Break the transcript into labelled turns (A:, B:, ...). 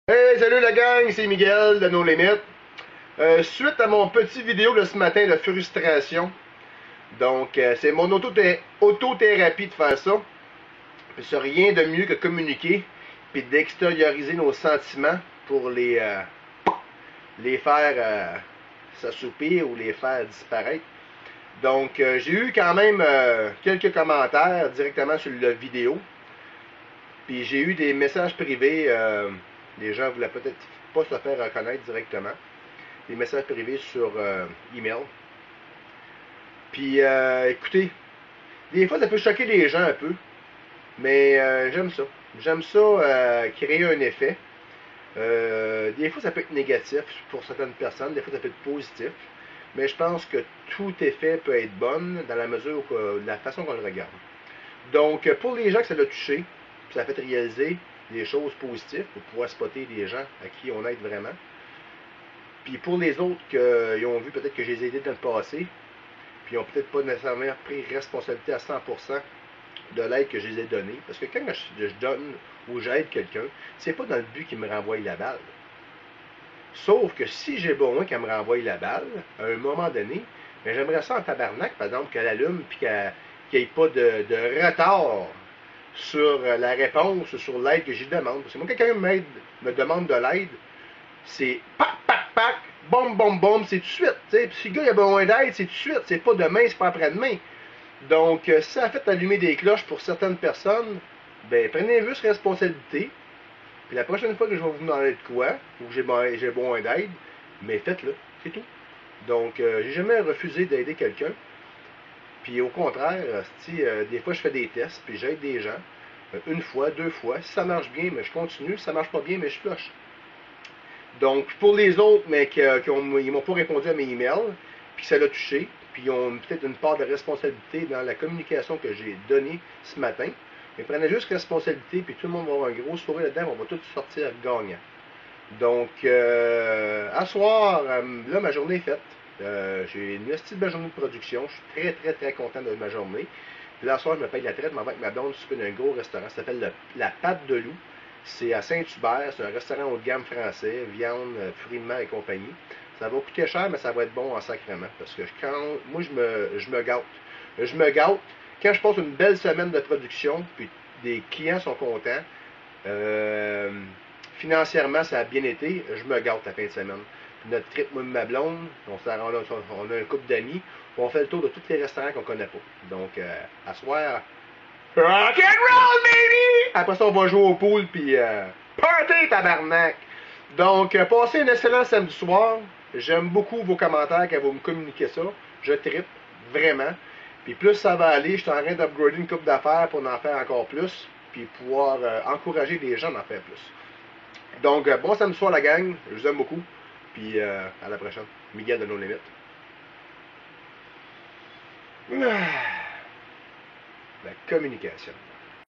A: Hey, salut la gang, c'est Miguel de No Limit. Suite à mon petit vidéo de ce matin de frustration, donc c'est mon autothérapie de faire ça. Puis c'est rien de mieux que communiquer puis d'extérioriser nos sentiments pour les faire s'assoupir ou les faire disparaître. Donc j'ai eu quand même quelques commentaires directement sur la vidéo. Puis j'ai eu des messages privés. Les gens voulaient peut-être pas se faire reconnaître directement. Des messages privés sur email. Puis écoutez, des fois ça peut choquer les gens un peu, mais j'aime ça. J'aime ça créer un effet. Des fois ça peut être négatif pour certaines personnes, des fois ça peut être positif. Mais je pense que tout effet peut être bon dans la mesure où de la façon qu'on le regarde. Donc pour les gens que ça l'a touché, ça a fait réaliser des choses positives pour pouvoir spotter des gens à qui on aide vraiment. Puis pour les autres qui ont vu peut-être que je les ai aidés dans le passé, puis ils n'ont peut-être pas nécessairement pris responsabilité à 100% de l'aide que je les ai donnée. Parce que quand je donne ou j'aide quelqu'un, c'est pas dans le but qu'il me renvoie la balle. Sauf que si j'ai besoin qu'elle me renvoie la balle, à un moment donné, ben j'aimerais ça en tabarnak, par exemple, qu'elle allume puis qu'il n'y ait pas de retard sur la réponse, sur l'aide que j'y demande. Parce que moi, quand quelqu'un me demande de l'aide, c'est pac, pac, pac, bom, bom, bom, c'est tout de suite. T'sais. Puis si le gars il a besoin d'aide, c'est tout de suite. C'est pas demain, c'est pas après-demain. Donc, si ça a fait allumer des cloches pour certaines personnes, ben prenez juste responsabilité. Puis la prochaine fois que je vais vous demander de quoi, ou que j'ai besoin d'aide, mais faites-le. C'est tout. Donc, j'ai jamais refusé d'aider quelqu'un. Puis au contraire, des fois je fais des tests, puis j'aide des gens. Une fois, deux fois. Si ça marche bien, mais je continue. Si ça marche pas bien, mais je flush. Donc, pour les autres, mais ils m'ont pas répondu à mes emails, puis ça l'a touché, puis ils ont peut-être une part de responsabilité dans la communication que j'ai donnée ce matin. Mais prenez juste responsabilité, puis tout le monde va avoir un gros sourire là-dedans, on va tous sortir gagnant. Donc, à soir, là, ma journée est faite. J'ai une petite belle journée de production. Je suis très, très, très content de ma journée. Puis là, à soir, je me paye la traite, je m'en vais avec ma blonde souper d'un gros restaurant. Ça s'appelle La Patte de Loup. C'est à Saint-Hubert. C'est un restaurant haut de gamme français. Viande, fruits de mer et compagnie. Ça va coûter cher, mais ça va être bon en sacrement. Parce que moi, je me gâte. Je me gâte. Quand je passe une belle semaine de production, puis des clients sont contents, euh, financièrement, ça a bien été. Je me gâte la fin de semaine. Puis notre trip, moi et ma blonde, on a un couple d'amis. On fait le tour de tous les restaurants qu'on connaît pas. Donc, à soir, rock and roll, baby! Après ça, on va jouer au pool, puis party, tabarnak! Donc, passez un excellent samedi soir. J'aime beaucoup vos commentaires quand vous me communiquez ça. Je trippe, vraiment. Puis plus ça va aller, je suis en train d'upgrader une coupe d'affaires pour en faire encore plus, puis pouvoir encourager les gens d'en faire plus. Donc, bon samedi soir, la gang. Je vous aime beaucoup. Puis, à la prochaine. Miguel de nos limites. La communication.